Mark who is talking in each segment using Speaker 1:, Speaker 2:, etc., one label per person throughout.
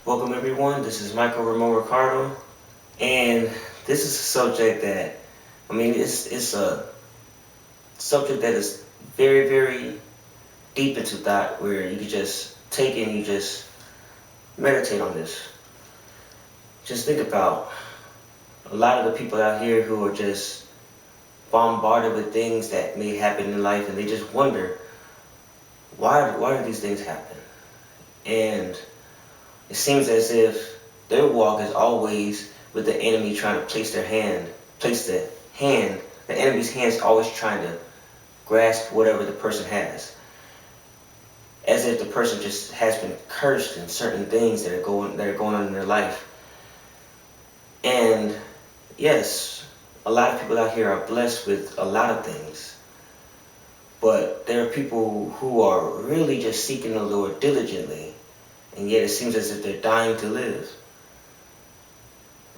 Speaker 1: Welcome everyone. This is Michael Ramon Ricardo, and this is a subject that it's a subject that is very deep into thought, where you can just take it and you just meditate on this. Just think about a lot of the people out here who are just bombarded with things that may happen in life, and they just wonder why do these things happen? And it seems as if their walk is always with the enemy trying to place the enemy's hands always trying to grasp whatever the person has. As if the person just has been cursed in certain things that are going on in their life. And yes, a lot of people out here are blessed with a lot of things. But there are people who are really just seeking the Lord diligently, and yet it seems as if they're dying to live.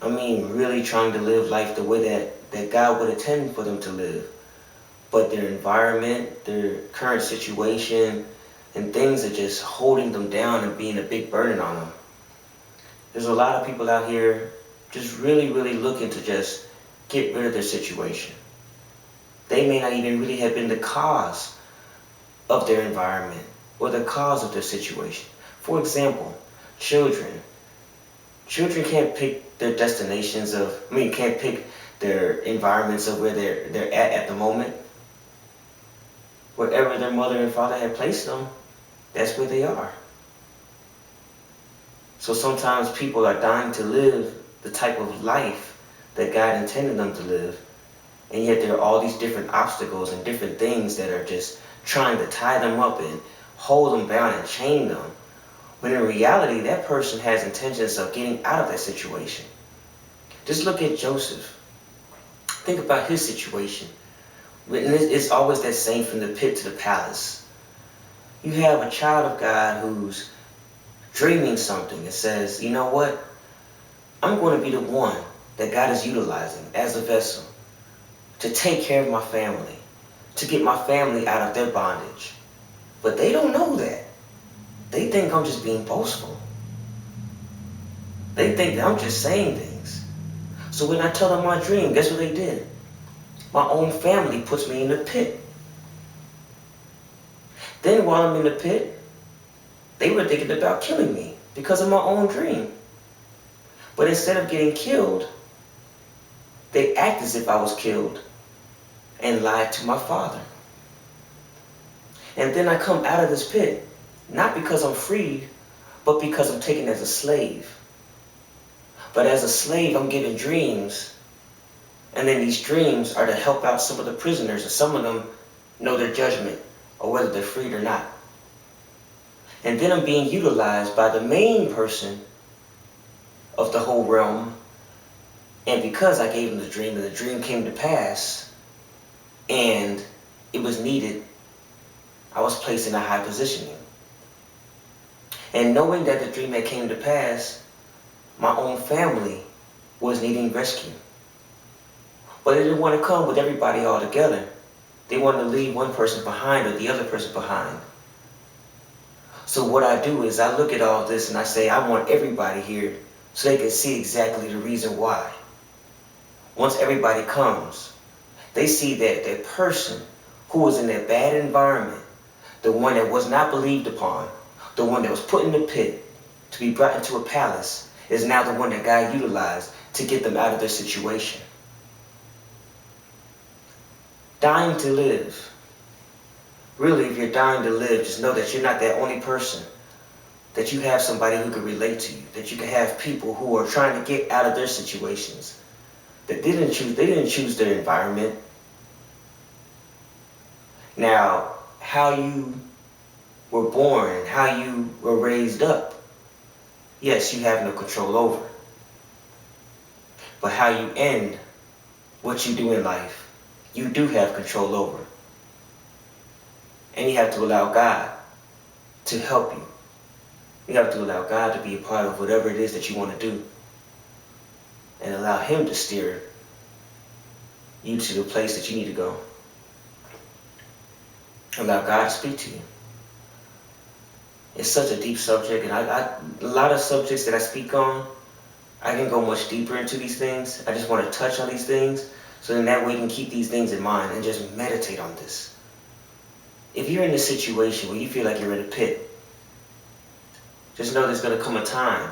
Speaker 1: Really trying to live life the way that God would intend for them to live. But their environment, their current situation, and things are just holding them down and being a big burden on them. There's a lot of people out here just really looking to just get rid of their situation. They may not even really have been the cause of their environment or the cause of their situation. For example, children. Children can't pick their can't pick their environments of where they're at the moment. Wherever their mother and father have placed them, that's where they are. So sometimes people are dying to live the type of life that God intended them to live, and yet there are all these different obstacles and different things that are just trying to tie them up and hold them down and chain them. When in reality, that person has intentions of getting out of that situation. Just look at Joseph. Think about his situation. It's always that same, from the pit to the palace. You have a child of God who's dreaming something and says, you know what? I'm going to be the one that God is utilizing as a vessel to take care of my family, to get my family out of their bondage. But they don't know that. They think I'm just being boastful. They think that I'm just saying things. So when I tell them my dream, guess what they did? My own family puts me in the pit. Then while I'm in the pit, they were thinking about killing me because of my own dream. But instead of getting killed, they act as if I was killed and lied to my father. And then I come out of this pit, not because I'm freed, but because I'm taken as a slave. But as a slave, I'm given dreams, and then these dreams are to help out some of the prisoners, and some of them know their judgment, or whether they're freed or not. And then I'm being utilized by the main person of the whole realm, and because I gave them the dream, and the dream came to pass, and it was needed, I was placed in a high positioning. And knowing that the dream had came to pass, my own family was needing rescue. But they didn't want to come with everybody all together. They wanted to leave one person behind or the other person behind. So what I do is I look at all this and I say, I want everybody here so they can see exactly the reason why. Once everybody comes, they see that that person who was in that bad environment, the one that was not believed upon, the one that was put in the pit to be brought into a palace, is now the one that God utilized to get them out of their situation. Dying to live. Really, if you're dying to live, just know that you're not that only person. That you have somebody who can relate to you. That you can have people who are trying to get out of their situations. That they didn't choose their environment. Now, how you were born and how you were raised up, yes, you have no control over. But how you end what you do in life, you do have control over. And you have to allow God to help you. You have to allow God to be a part of whatever it is that you want to do. And allow Him to steer you to the place that you need to go. Allow God to speak to you. It's such a deep subject, and a lot of subjects that I speak on, I can go much deeper into these things. I just want to touch on these things, so then that way you can keep these things in mind and just meditate on this. If you're in a situation where you feel like you're in a pit, just know there's going to come a time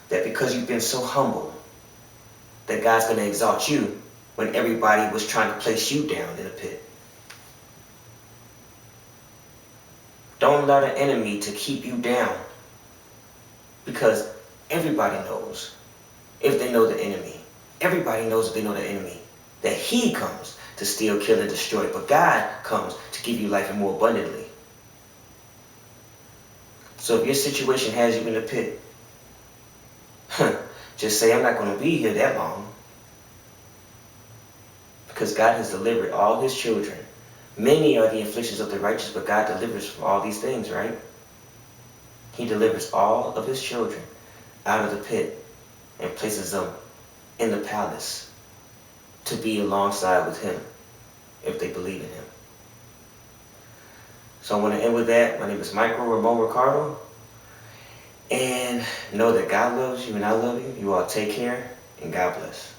Speaker 1: that because you've been so humble, that God's going to exalt you when everybody was trying to place you down in a pit. Don't allow the enemy to keep you down, because everybody knows, if they know the enemy, everybody knows if they know the enemy, that he comes to steal, kill, and destroy. But God comes to give you life and more abundantly. So if your situation has you in a pit, just say, I'm not going to be here that long. Because God has delivered all his children. Many are the afflictions of the righteous, but God delivers from all these things, right? He delivers all of his children out of the pit and places them in the palace to be alongside with him if they believe in him. So I want to end with that. My name is Michael Ramon Ricardo. And know that God loves you and I love you. You all take care and God bless.